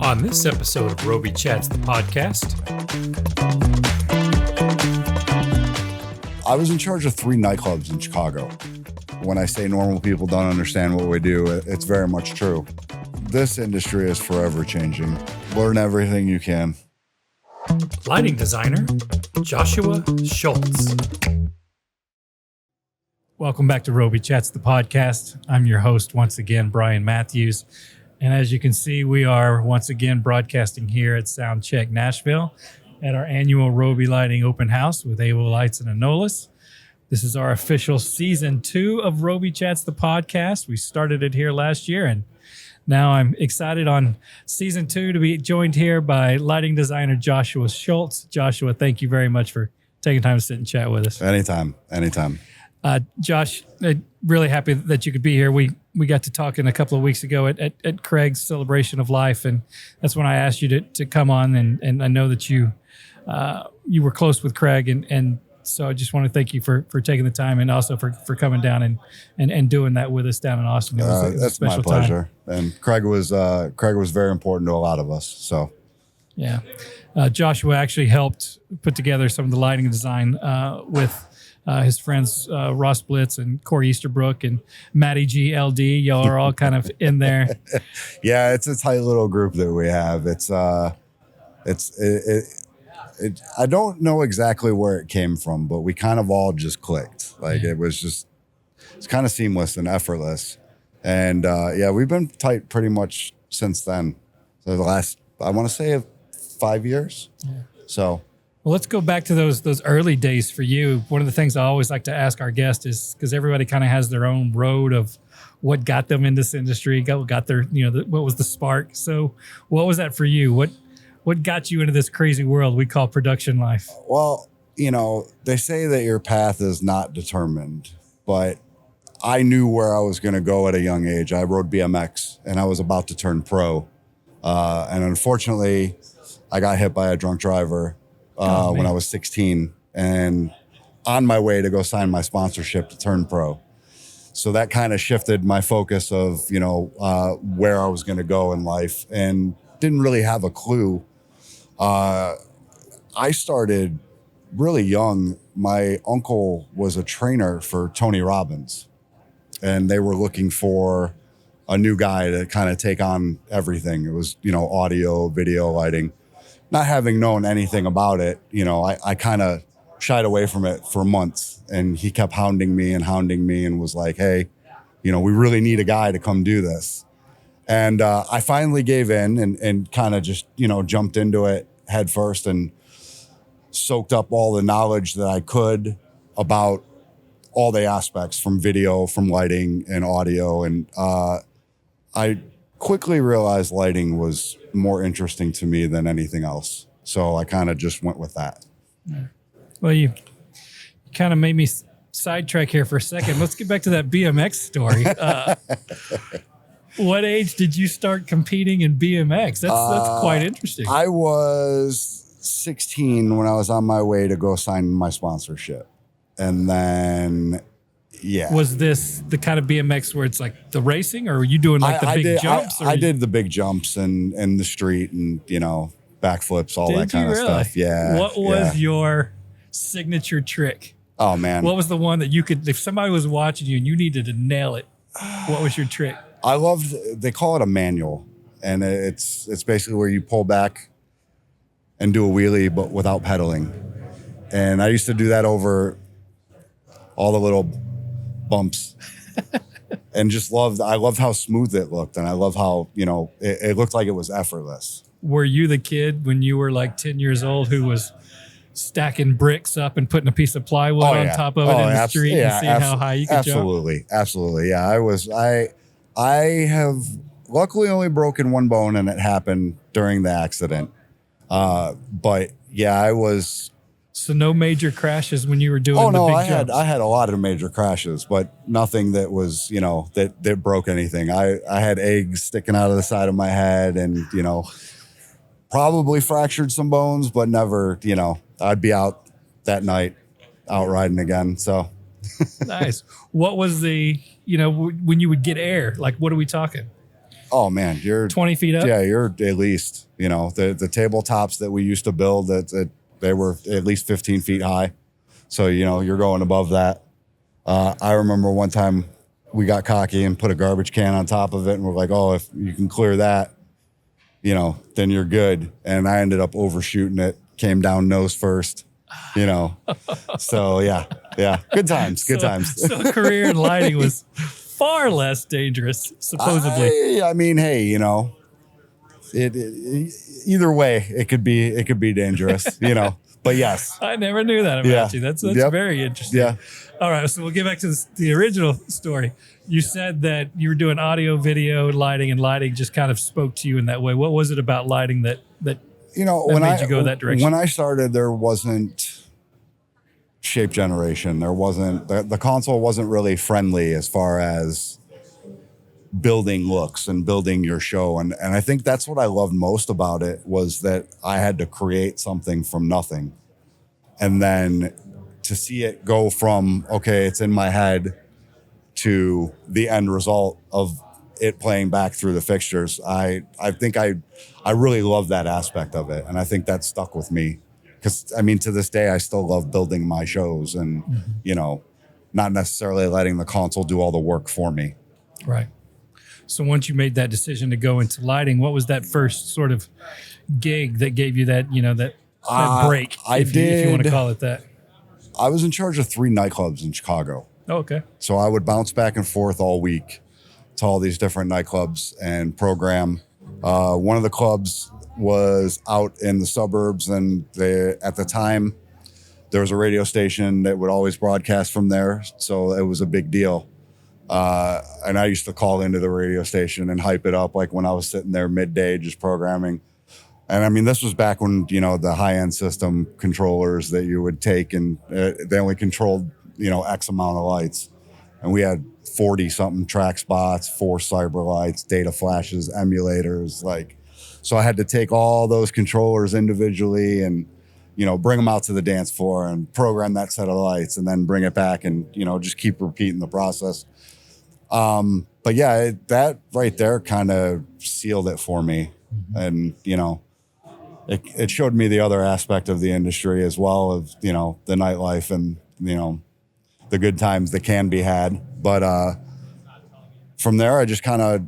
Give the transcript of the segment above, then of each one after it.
On this episode of Robe Chats, the podcast. I was in charge of 3 nightclubs in Chicago. When I say normal people don't understand what we do, it's very much true. This industry is forever changing. Learn everything you can. Lighting designer, Joshua Schultz. Welcome back to Robe Chats, the podcast. I'm your host once again, Brian Matthews. And as you can see, we are once again broadcasting here at Soundcheck, Nashville at our annual Robe Lighting Open House with AWO Lights and Anolis. This is our official season 2 of Robe Chats, the podcast. We started it here last year, and now I'm excited on season 2 to be joined here by lighting designer Joshua Schultz. Joshua, thank you very much for taking time to sit and chat with us. Anytime. Josh, really happy that you could be here. We got to talking a couple of weeks ago at Craig's Celebration of Life, and that's when I asked you to come on, and I know that you were close with Craig, and so I just want to thank you for taking the time and also for coming down and doing that with us down in Austin. It was a that's special my pleasure. time. And Craig was very important to a lot of us. So yeah, Joshua actually helped put together some of the lighting design with his friends Ross Blitz and Corey Easterbrook and Matty G LD. Y'all are all kind of in there. Yeah, it's a tight little group that we have. I don't know exactly where it came from, but we kind of all just clicked. It's kind of seamless and effortless. And we've been tight pretty much since then. So the last, I want to say 5 years. Yeah. So. Well, let's go back to those early days for you. One of the things I always like to ask our guests is, because everybody kind of has their own road of what got them in this industry, got their, what was the spark. So what was that for you? What got you into this crazy world we call production life? Well, they say that your path is not determined, but I knew where I was going to go at a young age. I rode BMX and I was about to turn pro. And unfortunately, I got hit by a drunk driver when I was 16 and on my way to go sign my sponsorship to turn pro. So that kind of shifted my focus of, where I was going to go in life, and didn't really have a clue. I started really young. My uncle was a trainer for Tony Robbins, and they were looking for a new guy to kind of take on everything. It was, audio, video, lighting. Not having known anything about it, I kind of shied away from it for months, and he kept hounding me and was like, hey, we really need a guy to come do this. And I finally gave in and kind of just, jumped into it head first and soaked up all the knowledge that I could about all the aspects from video, from lighting and audio. And I quickly realized lighting was more interesting to me than anything else. So I kind of just went with that. Well, you kind of made me sidetrack here for a second. Let's get back to that BMX story. What age did you start competing in BMX? That's quite interesting. I was 16 when I was on my way to go sign my sponsorship. And then, yeah. Was this the kind of BMX where it's like the racing, or were you doing the big jumps? I did the big jumps and the street and, backflips, all that kind of stuff. Yeah. What was your signature trick? Oh, man. What was the one that you could, if somebody was watching you and you needed to nail it, what was your trick? I loved, they call it a manual, and it's basically where you pull back and do a wheelie, but without pedaling. And I used to do that over all the little bumps and I loved how smooth it looked. And I love how, it looked like it was effortless. Were you the kid when you were like 10 years old who was stacking bricks up and putting a piece of plywood on top of it in the street and seeing how high you could jump? Absolutely. Yeah, I have luckily only broken one bone, and it happened during the accident. But yeah, I was. So no major crashes when you were doing the big jumps? I had a lot of major crashes, but nothing that was, that broke anything. I had eggs sticking out of the side of my head and, probably fractured some bones, but never, I'd be out that night out riding again. So Nice. What was the, when you would get air, like what are we talking? oh man, you're 20 feet up? Yeah, you're at least, the tabletops that we used to build that they were at least 15 feet high. So, you're going above that. I remember one time we got cocky and put a garbage can on top of it, and we're like, oh, if you can clear that, then you're good. And I ended up overshooting it, came down nose first, So yeah, good times. So a career in lighting was far less dangerous, supposedly. I mean, hey, either way, it could be dangerous, But yes, I never knew that about you. That's very interesting. Yeah. All right, so we'll get back to the original story. You said that you were doing audio, video, lighting, and lighting just kind of spoke to you in that way. What was it about lighting that made you go that direction? When I started, there wasn't shape generation. There wasn't the console wasn't really friendly as far as building looks and building your show. And I think that's what I loved most about it, was that I had to create something from nothing. And then to see it go from, okay, it's in my head, to the end result of it playing back through the fixtures. I think I really love that aspect of it. And I think that stuck with me. Because, to this day, I still love building my shows and, not necessarily letting the console do all the work for me. Right. So once you made that decision to go into lighting, what was that first sort of gig that gave you that, that break, if you want to call it that? I was in charge of 3 nightclubs in Chicago. Oh, okay. So I would bounce back and forth all week to all these different nightclubs and program. One of the clubs was out in the suburbs, and at the time, there was a radio station that would always broadcast from there. So it was a big deal. And I used to call into the radio station and hype it up, like when I was sitting there midday just programming. And this was back when, the high-end system controllers that you would take, and they only controlled, X amount of lights. And we had 40-something track spots, 4 cyber lights, data flashes, emulators. So I had to take all those controllers individually and, bring them out to the dance floor and program that set of lights, and then bring it back and, just keep repeating the process. But yeah, that right there kind of sealed it for me. And, it showed me the other aspect of the industry as well, of, the nightlife and, the good times that can be had. But from there, I just kind of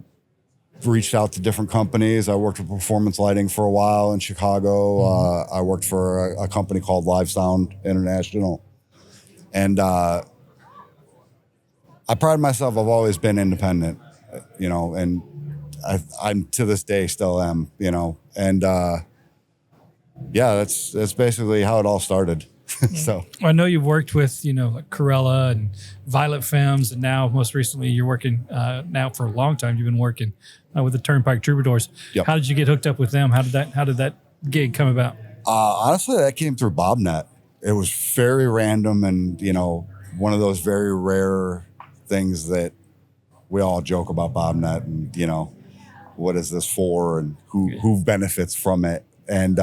reached out to different companies. I worked with performance lighting for a while in Chicago. I worked for a company called Live Sound International. And I pride myself, I've always been independent, and I'm to this day still am, and that's basically how it all started. So I know you've worked with, like Corella and Violet Femmes, and now most recently you're working now for a long time. You've been working with the Turnpike Troubadours. Yep. How did you get hooked up with them? How did that gig come about? Honestly, that came through BobNet. It was very random, and one of those very rare things that we all joke about BobNet, and what is this for, and who benefits from it. And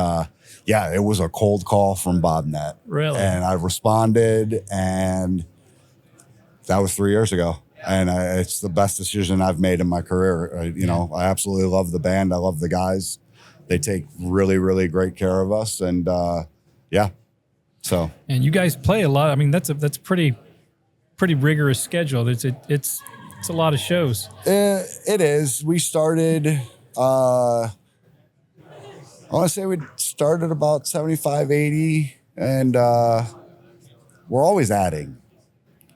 it was a cold call from BobNet. Really? And I responded, and that was 3 years ago. And it's the best decision I've made in my career. I absolutely love the band. I love the guys. They take really, really great care of us. And so. And you guys play a lot. That's a pretty rigorous schedule. It's a lot of shows. It is. We started. I want to say we started about 75, 80, and we're always adding.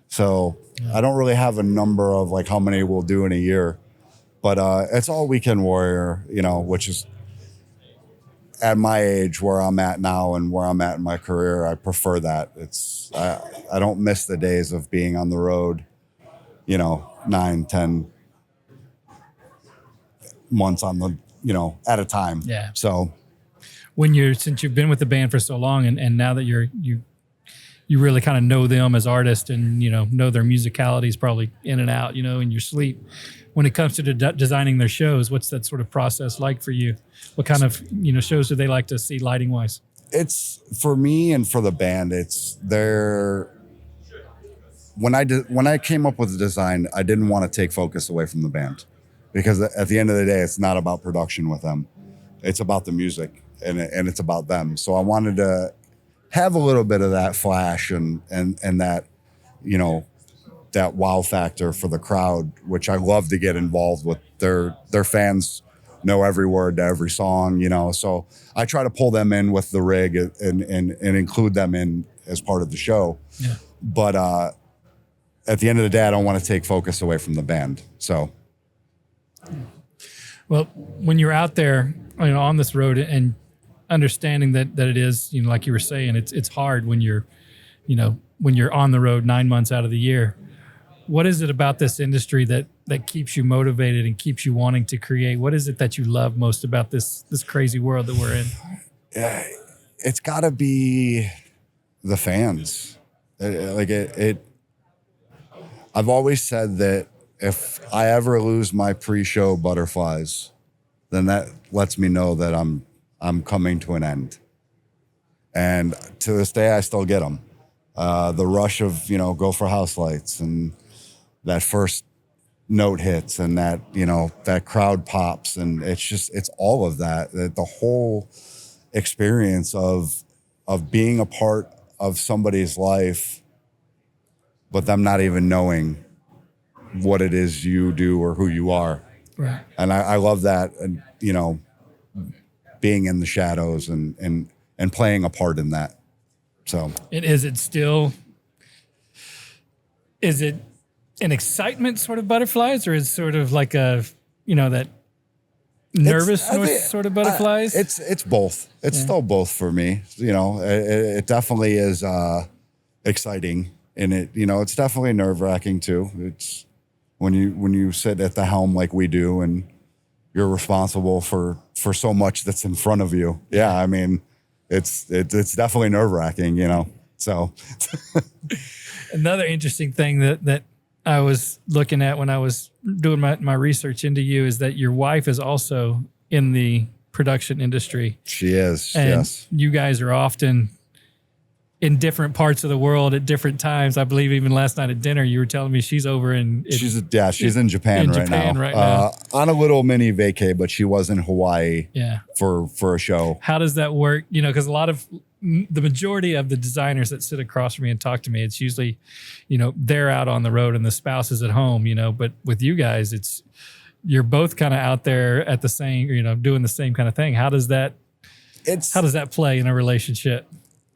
So I don't really have a number of how many we'll do in a year, but it's all Weekend Warrior, which is at my age where I'm at now and where I'm at in my career. I prefer that. I don't miss the days of being on the road, 9, 10 months on the, at a time. Yeah. So since you've been with the band for so long, and now that you really kind of know them as artists, and know their musicalities probably in and out, in your sleep. When it comes to designing their shows, what's that sort of process like for you? What kind of shows do they like to see lighting wise? It's for me and for the band. It's their when I came up with the design, I didn't want to take focus away from the band, because at the end of the day, it's not about production with them. It's about the music and it's about them. So I wanted to have a little bit of that flash and that, you know, that wow factor for the crowd, which I love to get involved with. Their fans know every word to every song, you know. So I try to pull them in with the rig and include them in as part of the show. Yeah. But at the end of the day, I don't want to take focus away from the band. So, well, when you're out there, you know, on this road and understanding that it is, you know, like you were saying, it's hard when you're, you know, when you're on the road 9 months out of the year. What is it about this industry that keeps you motivated and keeps you wanting to create? What is it that you love most about this crazy world that we're in? It's got to be the fans. I've always said that if I ever lose my pre-show butterflies, then that lets me know that I'm coming to an end. And to this day, I still get them. The rush of, you know, go for house lights and that first note hits and that, you know, that crowd pops, and it's all of that. The whole experience of being a part of somebody's life, but them not even knowing what it is you do or who you are. Right. And I love that, and, you know, being in the shadows and playing a part in that. So Is it an excitement sort of butterflies, or is it sort of like a, you know, that nervous sort of butterflies? It's both. It's still both for me. You know, it definitely is exciting, and it, you know, it's definitely nerve-wracking too. It's when you sit at the helm like we do, and you're responsible for so much that's in front of you. Yeah, I mean, it's definitely nerve-wracking, you know. So another interesting thing that I was looking at when I was doing my research into you is that your wife is also in the production industry. She is, and yes. You guys are often in different parts of the world at different times. I believe even last night at dinner, you were telling me she's over she's in Japan right now. On a little mini vacay, but she was in Hawaii for a show. How does that work? You know, because the majority of the designers that sit across from me and talk to me, it's usually, you know, they're out on the road and the spouse is at home, you know, but with you guys, you're both kind of out there at the same, you know, doing the same kind of thing. How does that play in a relationship?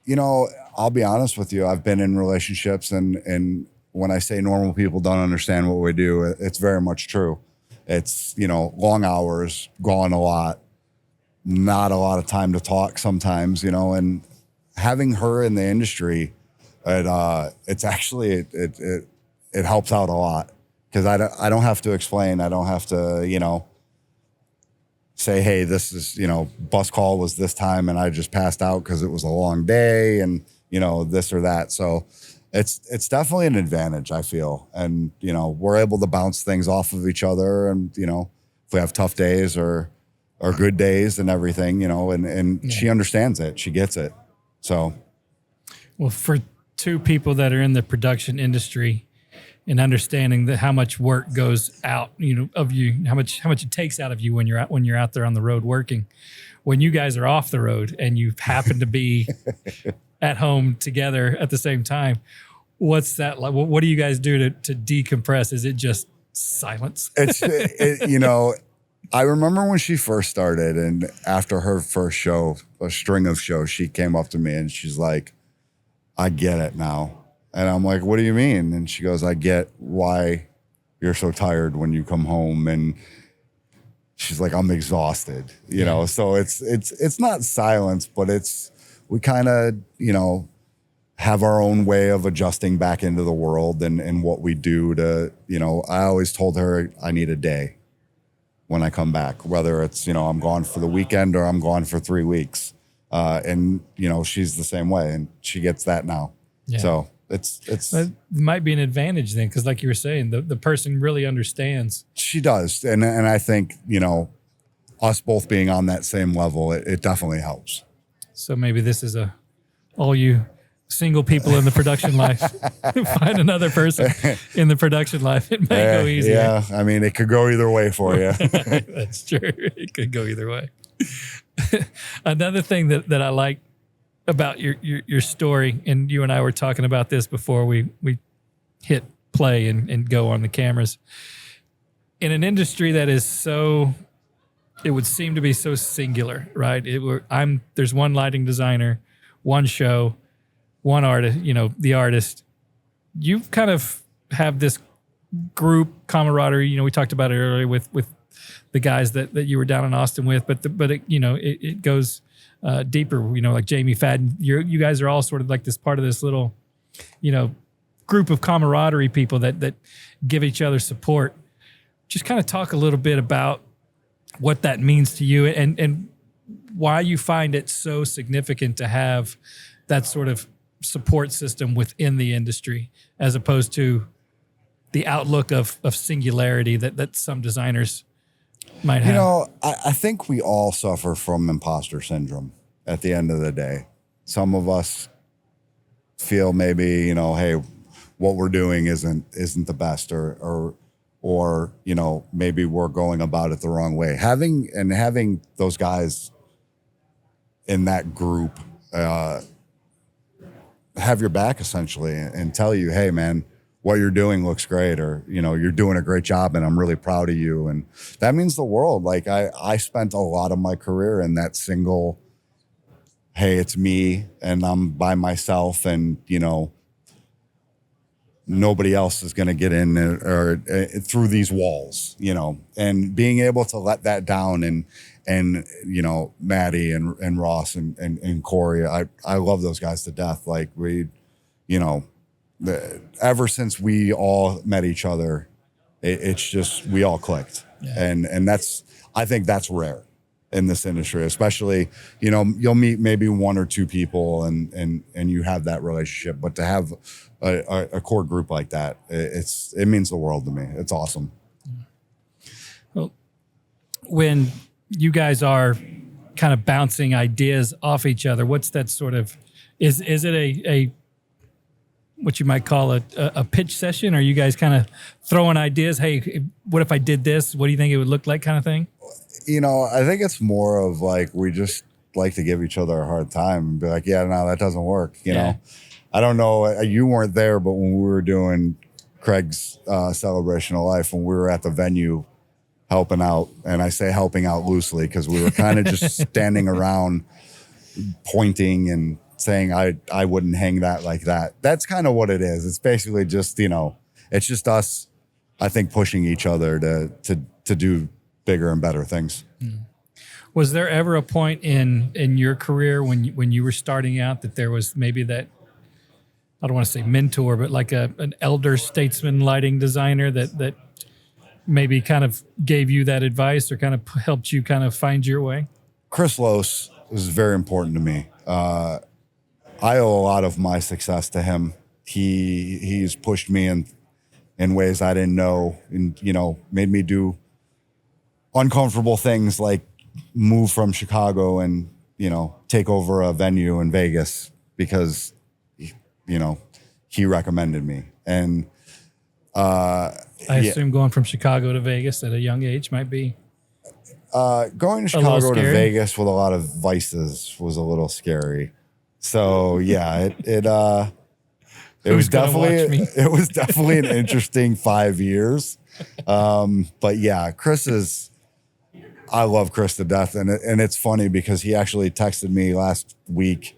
You know, I'll be honest with you. I've been in relationships, and when I say normal people don't understand what we do, it's very much true. It's, you know, long hours, gone a lot, not a lot of time to talk sometimes, you know, and having her in the industry, it's actually, it helps out a lot, because I don't have to explain. I don't have to, you know, say, hey, this is, you know, bus call was this time and I just passed out because it was a long day and, you know, this or that. So it's definitely an advantage, I feel. And, you know, we're able to bounce things off of each other, and, you know, if we have tough days or good days and everything, you know, and she understands it. She gets it. So. Well, for two people that are in the production industry and understanding that how much work goes out, you know, of you, how much it takes out of you when you're out there on the road working, when you guys are off the road and you happen to be at home together at the same time, what's that like? What do you guys do to decompress? Is it just silence? You know, I remember when she first started, and after her first show, a string of shows, she came up to me and she's like, I get it now. And I'm like, what do you mean? And she goes, I get why you're so tired when you come home. And she's like, I'm exhausted, you know? So it's not silence, but we kind of, you know, have our own way of adjusting back into the world and what we do to, you know, I always told her I need a day when I come back, whether it's, you know, I'm gone for the weekend or I'm gone for 3 weeks. And, you know, she's the same way, and she gets that now. Yeah. So it might be an advantage then, because like you were saying, the person really understands. She does. And I think, you know, us both being on that same level, it definitely helps. So maybe this is all you single people in the production life, find another person in the production life. It may go easier. Yeah, I mean, it could go either way for you. That's true. It could go either way. Another thing that I like about your story, and you and I were talking about this before we hit play and go on the cameras. In an industry that is so, it would seem to be so singular, right? There's one lighting designer, one show, one artist, the artist. You kind of have this group camaraderie. We talked about it earlier with the guys that you were down in Austin with, but it goes deeper. Like Jamie Fadden. You guys are all sort of like this part of this little, group of camaraderie people that give each other support. Just kind of talk a little bit about what that means to you and why you find it so significant to have that sort of support system within the industry, as opposed to the outlook of singularity that some designers might have. I think we all suffer from imposter syndrome at the end of the day. Some of us feel maybe, hey, what we're doing isn't the best, or maybe we're going about it the wrong way. Having those guys in that group have your back essentially and tell you, hey man, what you're doing looks great, or you're doing a great job and I'm really proud of you, and that means the world. Like I spent a lot of my career in that single, hey, it's me and I'm by myself, and nobody else is going to get in or through these walls, and being able to let that down and Maddie and Ross and Corey, I love those guys to death. Like ever since we all met each other, it's just, we all clicked. Yeah. And I think that's rare in this industry, especially, you'll meet maybe one or two people and you have that relationship, but to have a core group like that, it means the world to me. It's awesome. Well, when you guys are kind of bouncing ideas off each other, what's that sort of, is it a what you might call a pitch session? Are you guys kind of throwing ideas? Hey, what if I did this? What do you think it would look like, kind of thing? I think it's more of like, we just like to give each other a hard time and be like, yeah, no, that doesn't work. You know, I don't know. You weren't there, but when we were doing Craig's Celebration of Life, when we were at the venue helping out, and I say helping out loosely because we were kind of just standing around pointing and saying I wouldn't hang that like that. That's kind of what it is. It's basically just, it's just us, I think, pushing each other to do bigger and better things. Was there ever a point in your career when you were starting out that there was maybe that, I don't want to say mentor, but like an elder statesman lighting designer that maybe kind of gave you that advice or kind of helped you kind of find your way? Chris Lose was very important to me. I owe a lot of my success to him. He's pushed me in ways I didn't know, and made me do uncomfortable things like move from Chicago and take over a venue in Vegas because he recommended me. And I assume going from Chicago to Vegas at a young age might be going to Chicago to Vegas with a lot of vices was a little scary. So yeah, it was definitely an interesting 5 years. But yeah, I love Chris to death. And it's funny because he actually texted me last week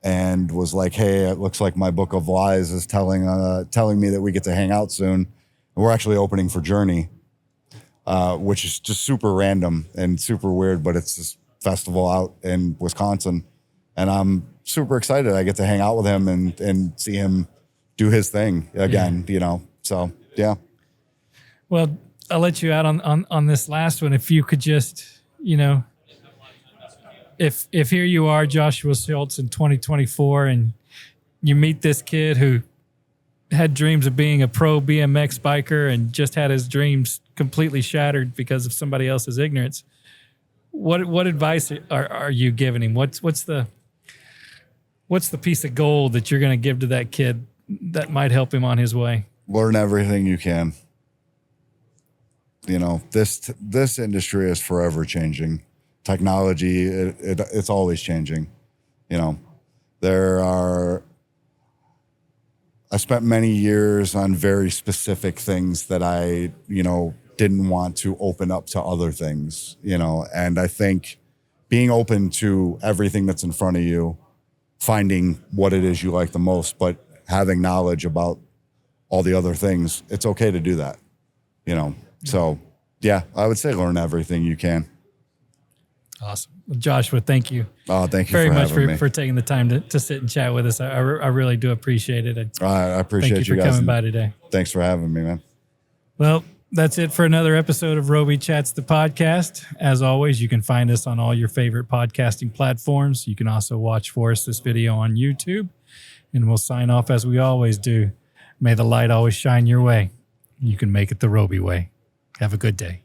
and was like, hey, it looks like my book of lies is telling me that we get to hang out soon. And we're actually opening for Journey, which is just super random and super weird, but it's this festival out in Wisconsin. And I'm super excited. I get to hang out with him and see him do his thing again, So, yeah. Well, I'll let you out on this last one. If you could just, if here you are, Joshua Schultz in 2024, and you meet this kid who had dreams of being a pro BMX biker and just had his dreams completely shattered because of somebody else's ignorance, what advice are you giving him? What's the what's the piece of gold that you're going to give to that kid that might help him on his way? Learn everything you can. You know, this industry is forever changing. Technology, it's always changing. You know, I spent many years on very specific things that I, didn't want to open up to other things, and I think being open to everything that's in front of you, finding what it is you like the most, but having knowledge about all the other things, it's okay to do that, So, yeah, I would say learn everything you can. Awesome. Well, Joshua, thank you. Oh, thank you very for much having me. for taking the time to sit and chat with us. I really do appreciate it. I appreciate thank you for guys. coming by today. Thanks for having me, man. Well, that's it for another episode of Robe Chats, the podcast. As always, you can find us on all your favorite podcasting platforms. You can also watch for us this video on YouTube. And we'll sign off as we always do. May the light always shine your way. You can make it the Robe way. Have a good day.